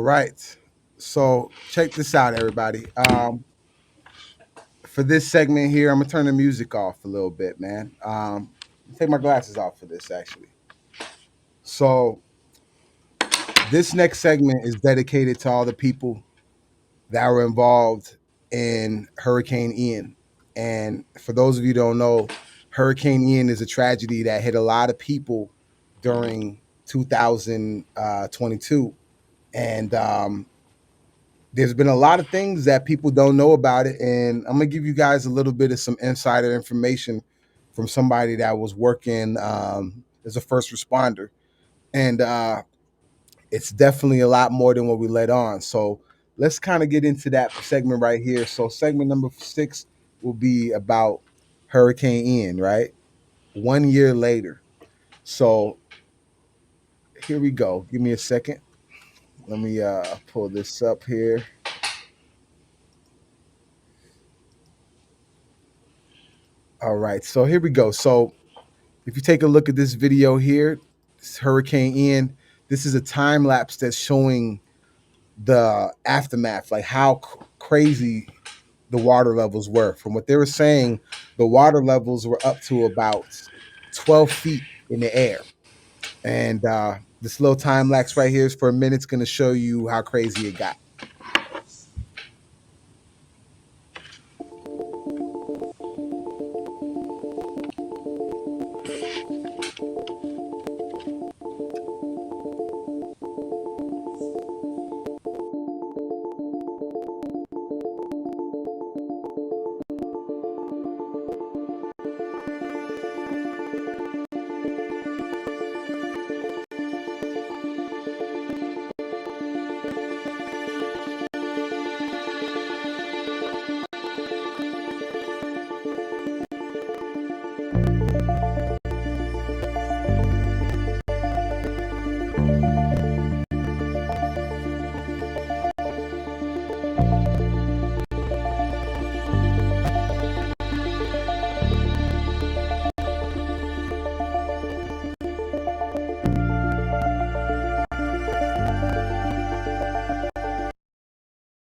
All right. So check this out, everybody. For this segment here, I'm gonna turn the music off a little bit, man. Take my glasses off for this, actually. So this next segment is dedicated to all the people that were involved in Hurricane Ian. And for those of you who don't know, Hurricane Ian is a tragedy that hit a lot of people during 2022. And there's been a lot of things that people don't know about it. And I'm going to give you guys a little bit of some insider information from somebody that was working as a first responder. And it's definitely a lot more than what we let on. So let's kind of get into that segment right here. So segment number 6 will be about Hurricane Ian, right? 1 year later. So here we go. Give me a second. Let me pull this up here. All right. So here we go. So if you take a look at this video here, it's Hurricane Ian. This is a time lapse that's showing the aftermath, like how crazy the water levels were. From what they were saying, the water levels were up to about 12 feet in the air. And this little time lapse right here is for a minute. It's going to show you how crazy it got.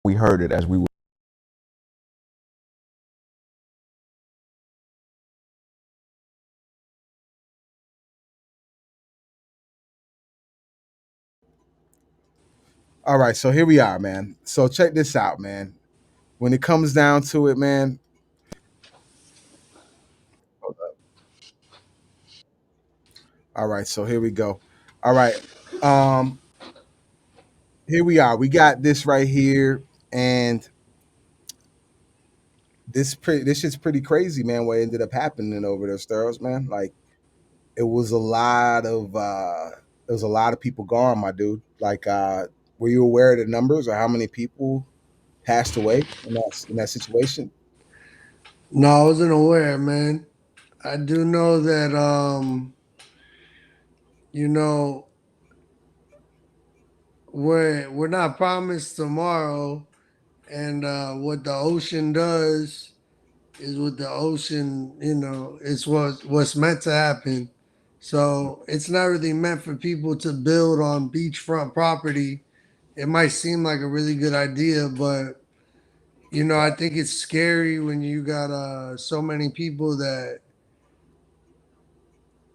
We heard it as we were. All right, so here we are, man. So check this out, man. When it comes down to it, man. All right, so here we go. All right. Um, Here we are. We got this right here, and this shit's pretty crazy, man. What ended up happening over there, Sterls, man. Like it was a lot of there was a lot of people gone, my dude. Like, were you aware of the numbers or how many people passed away in that situation? No, I wasn't aware, man. I do know that you know, we're not promised tomorrow, and what the ocean does is what the ocean, it's what's meant to happen. So it's not really meant for people to build on beachfront property. It might seem like a really good idea, but I Right. think it's scary when you got so many people that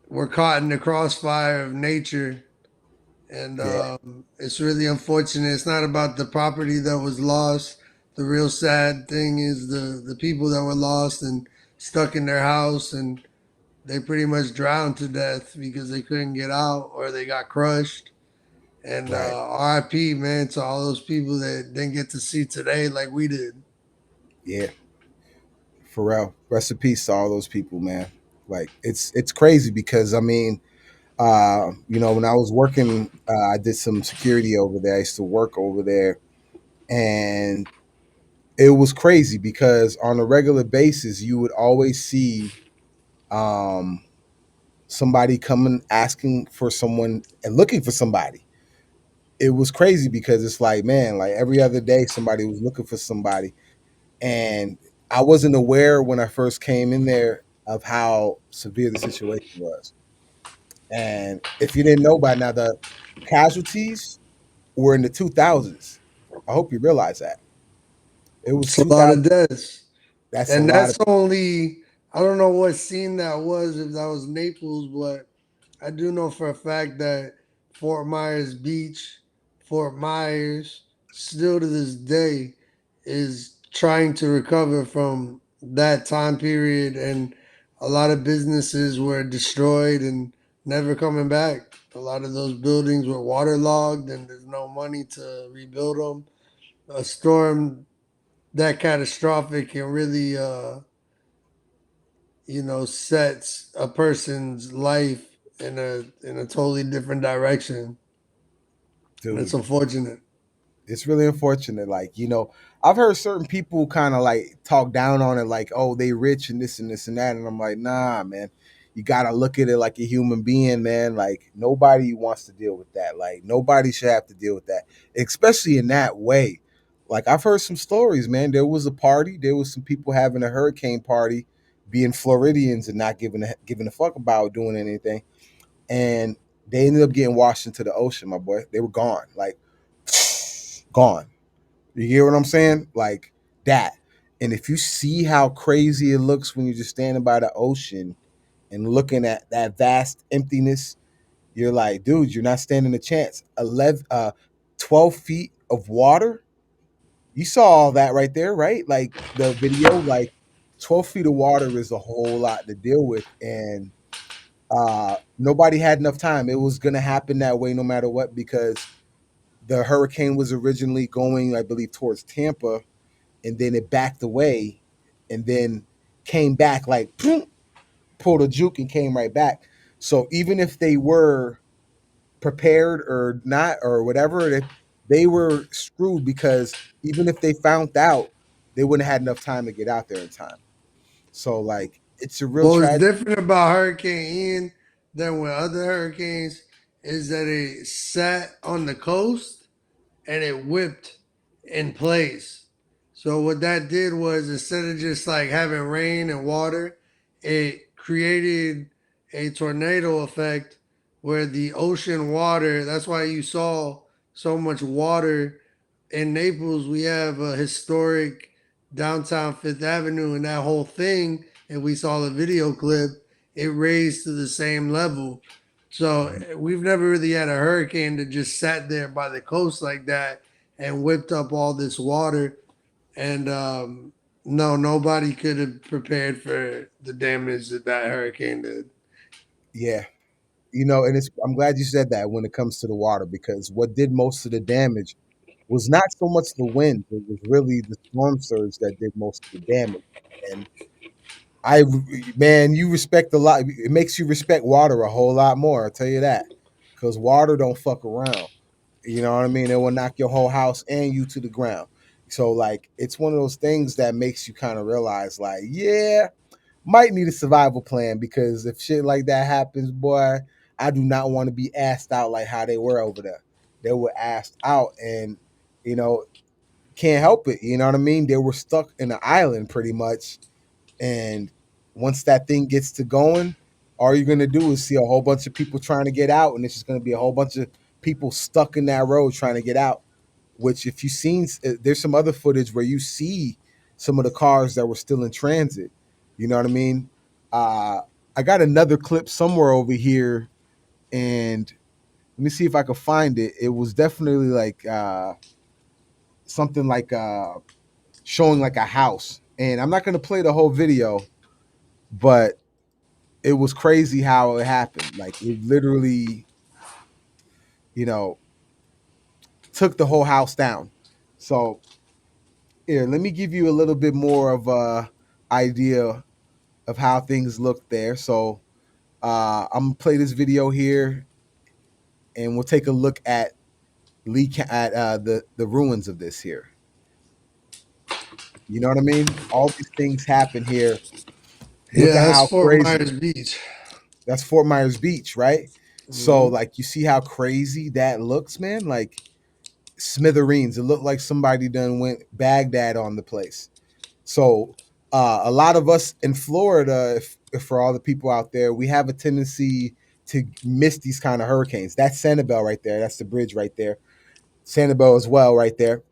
were caught in the crossfire of nature. And Yeah. it's really unfortunate. It's not about the property that was lost. The real sad thing is the people that were lost and stuck in their house, and they pretty much drowned to death because they couldn't get out or they got crushed. And Right. RIP, man, to all those people that didn't get to see today like we did. Yeah. Pharrell. Rest in peace to all those people, man. Like it's crazy because I mean, when I was working, I did some security over there. I used to work over there, and it was crazy because on a regular basis, you would always see um, somebody coming asking for someone and looking for somebody. It was crazy because it's like, man, like every other day, somebody was looking for somebody, and I wasn't aware when I first came in there of how severe the situation was. And if you didn't know by now, the casualties were in the 2000s. I hope you realize that. It was It's a lot of 2000. deaths. That's a And lot of that's only, I don't know what scene that was, if that was Naples, but I do know for a fact that Fort Myers Beach, Fort Myers, still to this day, is trying to recover from that time period. And a lot of businesses were destroyed and never coming back. A lot of those buildings were waterlogged and there's no money to rebuild them. A storm that catastrophic can really sets a person's life in a totally different direction, and it's dude. unfortunate. It's really unfortunate. Like, I've heard certain people kind of like talk down on it, like, oh, they rich and this and this and that. And I'm like, nah, man. You gotta look at it like a human being, man. Like nobody wants to deal with that. Like nobody should have to deal with that, especially in that way. Like I've heard some stories, man. There was a party, there was some people having a hurricane party, being Floridians and not giving a fuck about doing anything. And they ended up getting washed into the ocean, my boy. They were gone. Like gone. You hear what I'm saying? Like that. And if you see how crazy it looks when you're just standing by the ocean and looking at that vast emptiness, you're like, dude, you're not standing a chance. 12 feet of water. You saw all that right there, right? Like the video, like 12 feet of water is a whole lot to deal with. And nobody had enough time. It was going to happen that way no matter what because the hurricane was originally going, I believe, towards Tampa, and then it backed away and then came back like pulled a juke and came right back. So even if they were prepared or not or whatever, they were screwed because even if they found out, they wouldn't have had enough time to get out there in time. So like it's a real What was tragedy. different about Hurricane Ian than with other hurricanes is that it sat on the coast and it whipped in place. So what that did was instead of just like having rain and water, it created a tornado effect where the ocean water, that's why you saw so much water in Naples. We have a historic downtown Fifth Avenue and that whole thing, and we saw the video clip, it raised to the same level. So we've never really had a hurricane that just sat there by the coast like that and whipped up all this water. And no, nobody could have prepared for the damage that that hurricane did. Yeah. And I'm glad you said that when it comes to the water because what did most of the damage was not so much the wind, it was really the storm surge that did most of the damage. And I, man, you respect a lot. It makes you respect water a whole lot more. I'll tell you that, because water don't fuck around. You know what I mean? It will knock your whole house and you to the ground. So like, it's one of those things that makes you kind of realize, like, yeah, might need a survival plan because if shit like that happens, boy, I do not want to be asked out like how they were over there. They were asked out, and you know, can't help it. You know what I mean? They were stuck in an island pretty much, and once that thing gets to going, all you're gonna do is see a whole bunch of people trying to get out, and it's just gonna be a whole bunch of people stuck in that road trying to get out. Which, if you've seen, there's some other footage where you see some of the cars that were still in transit. You know what I mean? Uh, I got another clip somewhere over here, and let me see if I can find it. It was definitely like something like showing like a house, and I'm not gonna play the whole video, but it was crazy how it happened. Like it literally, you know, took the whole house down. So here, let me give you a little bit more of a idea of how things look there. So I'm gonna play this video here, and we'll take a look at at the ruins of this here. You know what I mean? All these things happen here. Look Yeah, at that's how Fort crazy. Myers Beach. That's Fort Myers Beach, right? So Hmm. like you see how crazy that looks, man? Like smithereens. It looked like somebody done went Baghdad on the place. So a lot of us in Florida, if for all the people out there, we have a tendency to miss these kind of hurricanes. That's Sanibel right there. That's the bridge right there. Sanibel as well, right there.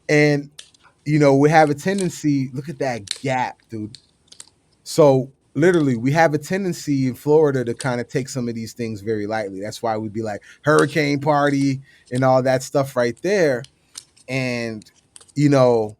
And we have a tendency. Look at that gap, dude. So literally, we have a tendency in Florida to kind of take some of these things very lightly. That's why we'd be like hurricane party and all that stuff right there. And you know,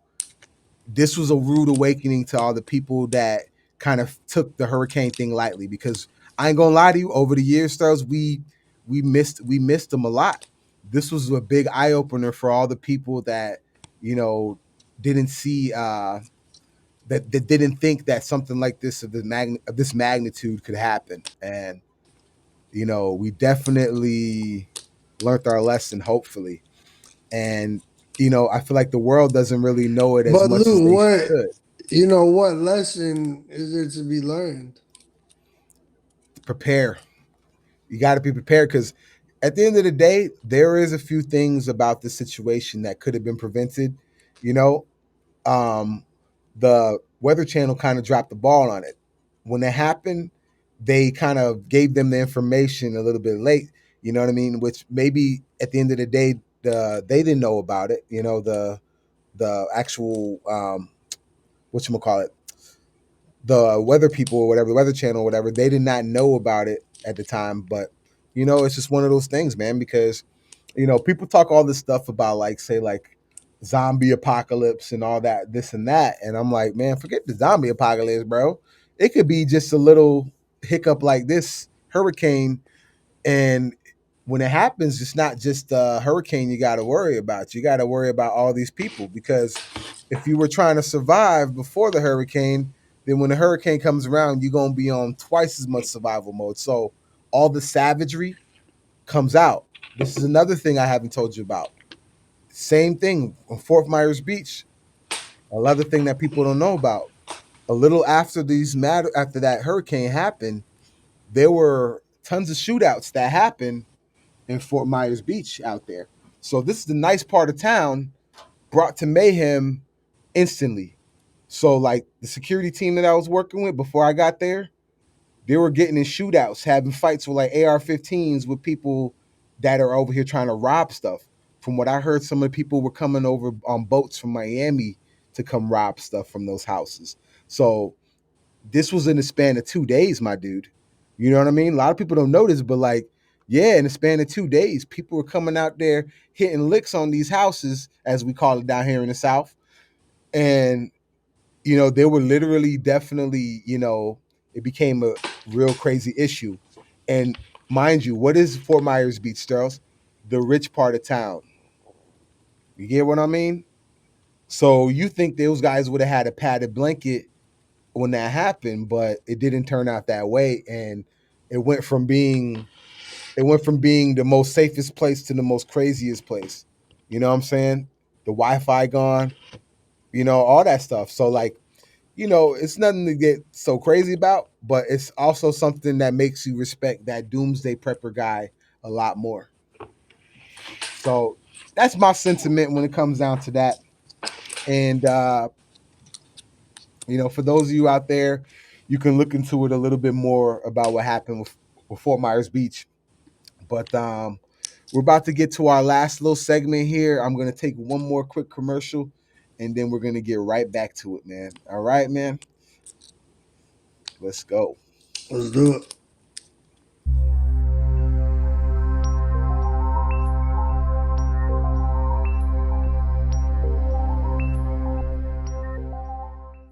this was a rude awakening to all the people that kind of took the hurricane thing lightly. Because I ain't gonna lie to you, over the years, stars, we missed them a lot. This was a big eye opener for all the people that you know didn't see that didn't think that something like this of this magnitude could happen. And we definitely learned our lesson, hopefully. And I feel like the world doesn't really know it as But much as Lou, they should. what lesson is there to be learned? Prepare. You got to be prepared, because at the end of the day, there is a few things about the situation that could have been prevented. You know, um, the Weather Channel kind of dropped the ball on it. When it happened, they kind of gave them the information a little bit late. You know what I mean? Which maybe at the end of the day, they didn't know about it. The actual what you call it, the weather people or whatever, the Weather Channel or whatever, they did not know about it at the time. But it's just one of those things, man, because people talk all this stuff about, like, say, like zombie apocalypse and all that, this and that. And I'm like, man, forget the zombie apocalypse, bro. It could be just a little hiccup like this hurricane. And when it happens, it's not just a hurricane you got to worry about. You got to worry about all these people, because if you were trying to survive before the hurricane, then when the hurricane comes around, you're going to be on twice as much survival mode. So all the savagery comes out. This is another thing I haven't told you about. Same thing on Fort Myers Beach. Another thing that people don't know about. A little after that hurricane happened, there were tons of shootouts that happened in Fort Myers Beach out there. So this is the nice part of town brought to mayhem instantly. So, like, the security team that I was working with before I got there, they were getting in shootouts, having fights with like AR-15s with people that are over here trying to rob stuff. From what I heard, some of the people were coming over on boats from Miami to come rob stuff from those houses. So this was in the span of 2 days, my dude. You know what I mean? A lot of people don't know this, but, like, yeah, in the span of 2 days, people were coming out there hitting licks on these houses, as we call it down here in the South. And they were literally, definitely, it became a real crazy issue. And mind you, what is Fort Myers Beach, Sterls? The rich part of town. You get what I mean? So you think those guys would have had a padded blanket when that happened, but it didn't turn out that way. And it went from being the most safest place to the most craziest place. You know what I'm saying? The Wi-Fi gone, all that stuff. So, like, it's nothing to get so crazy about, but it's also something that makes you respect that doomsday prepper guy a lot more. So that's my sentiment when it comes down to that. And for those of you out there, you can look into it a little bit more about what happened with Fort Myers Beach. But we're about to get to our last little segment here. I'm gonna take one more quick commercial, and then we're gonna get right back to it, man. All right, man. Let's go. Let's do it.